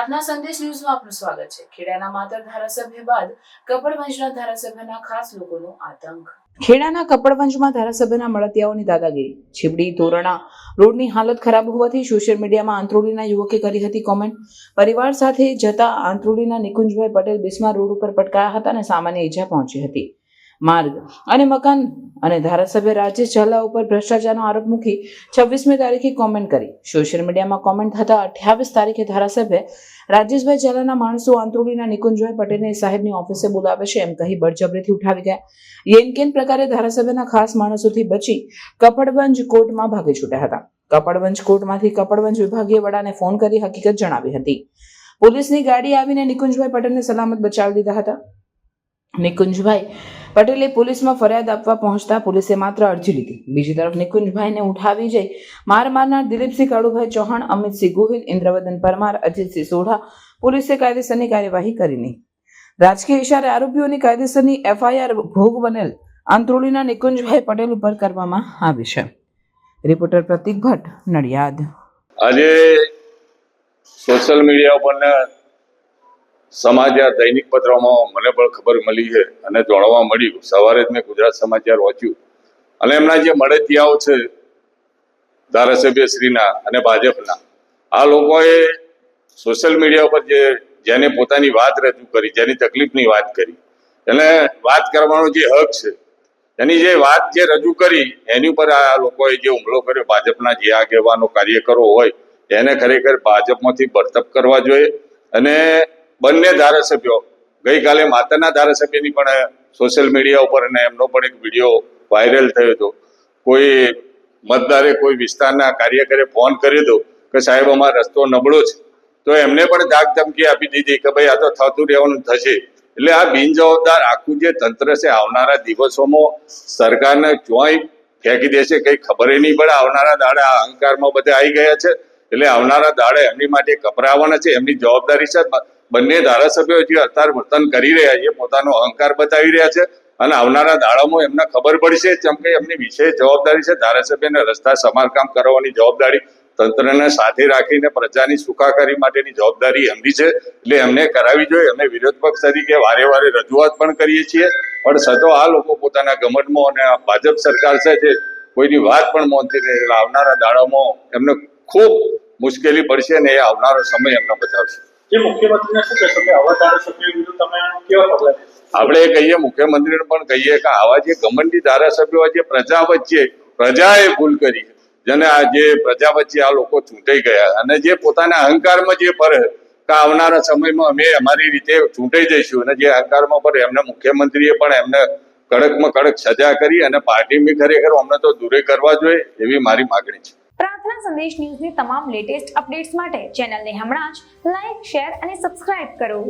પ્રાર્થના સંદેશ ન્યૂઝમાં આપનું સ્વાગત છે। ખેડાના માતર ધારાસભ્ય બાદ કપડવંજના ધારાસભ્યના ખાસ લોકોનો આતંક। ખેડાના કપડવંજમાં ધારાસભ્યના મળતિયાઓની દાદાગીરી। છીબડી તોરણા રોડની હાલત ખરાબ હોવાથી સોશિયલ મીડિયામાં આંત્રોલીના યુવકે કરી હતી કોમેન્ટ। પરિવાર સાથે જતા આંત્રોલીના નિકુંજભાઈ પટેલ બિસ્માર રોડ ઉપર પટકાયા હતા અને સામાન્ય ઈજા પહોંચી હતી। માર્ગ અને મકાન અને ધારાસભ્ય રાજેશ ઝાલા ઉપર ભ્રષ્ટાચારનો આરોપ મૂકી 26મી તારીખે કોમેન્ટ કરી। સોશિયલ મીડિયામાં કોમેન્ટ થતા 28 તારીખે ધારાસભ્ય રાજેશભાઈ ઝાલાના માણસો આંત્રોલીના નિકુંજભાઈ પટેલને સાહેબની ઓફિસે બોલાવે છે એમ કહી બળજબરીથી ઉઠાવી ગયા। યેનકેન પ્રકારે ધારાસભ્યના ખાસ માણસોથી બચી કપડવંજ કોર્ટમાં ભાગી છૂટ્યા હતા। કપડવંજ કોર્ટમાંથી કપડવંજ વિભાગીય વડાને ફોન કરી હકીકત જણાવી હતી। પોલીસની ગાડી આવીને નિકુંજભાઈ પટેલને સલામત બચાવી દીધા હતા। નિકુંજભાઈ પટેલે પોલીસમાં ફરિયાદ આપવા પહોંચતા પોલીસે માત્ર અરજી લીધી। બીજી તરફ નિકુંજભાઈને ઉઠાવી જઈ માર મારનાર દિલીપસિંહ કાળુભાઈ ચૌહાણ, અમિતસિંહ ગોહિલ, ઇન્દ્રવદન પરમાર, અજીતસિંહ સોઢા પોલીસે કાયદેસરની કાર્યવાહી કરી નહીં। રાજકીય ઇશારે આરોપીઓની કાયદેસરની FIR ભોગ બનેલ આંત્રોલીના નિકુંજભાઈ પટેલ ઉપર કરવામાં આવી છે। રિપોર્ટર પ્રતિક ભટ્ટ, નડિયાદ। આજે સોશિયલ મીડિયા ઉપર સમાચાર દૈનિક પત્રોમાં મને પણ ખબર મળી છે અને જાણવા મળ્યું। સવારે જ મેં ગુજરાત સમાચાર વાંચ્યું અને એમના જે મળતિયાઓ છે ધારાસભ્યશ્રીના અને ભાજપના, આ લોકોએ સોશિયલ મીડિયા ઉપર જેને પોતાની વાત રજૂ કરી, જેની તકલીફની વાત કરી, એને વાત કરવાનો જે હક છે, એની જે વાત જે રજૂ કરી એની ઉપર આ લોકોએ જે હુમલો કર્યો, ભાજપના જે આગેવાનો કાર્યકરો હોય એને ખરેખર ભાજપમાંથી બરતરફ કરવા જોઈએ। અને બંને ધારાસભ્યો, ગઈકાલે માતરના ધારાસભ્યની પણ સોશિયલ મીડિયા ઉપર અને એમનો પણ એક વિડીયો વાયરલ થયો હતો। કોઈ મતદારે કોઈ વિસ્તારના કાર્યકરે ફોન કર્યો હતો કે સાહેબ અમારો રસ્તો નબળો છે, તો એમને પણ ધાક ધમકી આપી દીધી કે ભાઈ આ તો થતું રહેવાનું થશે। એટલે આ બિનજવાબદાર આખું જે તંત્ર છે આવનારા દિવસોમાં સરકારને ચોય ફેંકી દેશે, કંઈ ખબર નહીં પડે। આવનારા દાડા અહંકારમાં બધા આવી ગયા છે, એટલે આવનારા દાડે એમની માટે કપરાવાના છે, એમની જવાબદારી છે। બંને ધારાસભ્યો જે અત્યારે વર્તન કરી રહ્યા છે, પોતાનો અહંકાર બતાવી રહ્યા છે અને આવનારા દાડામાં એમને ખબર પડશે કેમ કે એમની વિશેષ જવાબદારી છે। ધારાસભ્યને રસ્તા સમારકામ કરવાની જવાબદારી તંત્રને સાથે રાખીને પ્રજાની સુખાકારી માટેની જવાબદારી એમની છે, એટલે એમને કરાવી જોઈએ। અમે વિરોધ પક્ષ તરીકે વારે વારે રજૂઆત પણ કરીએ છીએ, પણ છતાં આ લોકો પોતાના ગમતમાં અને આ ભાજપ સરકાર છે કોઈની વાત પણ માનતી નહીં, એટલે આવનારા દાડામાં એમને ખૂબ મુશ્કેલી પડશે અને એ આવનારો સમય એમને બચાવશે। જે મુખ્યમંત્રીને શું કહેશો કે આવા ધારાસભ્યો વિરુદ્ધ તમે કેવા પગલાં લેશો? આપણે કહીએ, મુખ્યમંત્રીને પણ કહીએ કે આવા જે ગમંડી ધારાસભ્યો જે પ્રજા વચ્ચે પ્રજાએ ભૂલ કરી, જેને આ જે પ્રજા વચ્ચે આ લોકો ચૂંટાઈ ગયા અને જે પોતાના અહંકારમાં જે ફરે કે આવનારા સમયમાં અમે અમારી રીતે ચૂંટાઈ જઈશું, અને જે અહંકારમાં ફરે એમને મુખ્યમંત્રીએ પણ એમને કડકમાં કડક સજા કરી અને પાર્ટીની ખરેખર અમને તો દૂરે કરવા જોઈએ એવી મારી માગણી છે। પ્રાર્થના સંદેશ ન્યૂઝની તમામ લેટેસ્ટ અપડેટ્સ માટે ચેનલને હમણાં જ લાઈક, શેર અને સબસ્ક્રાઇબ કરો।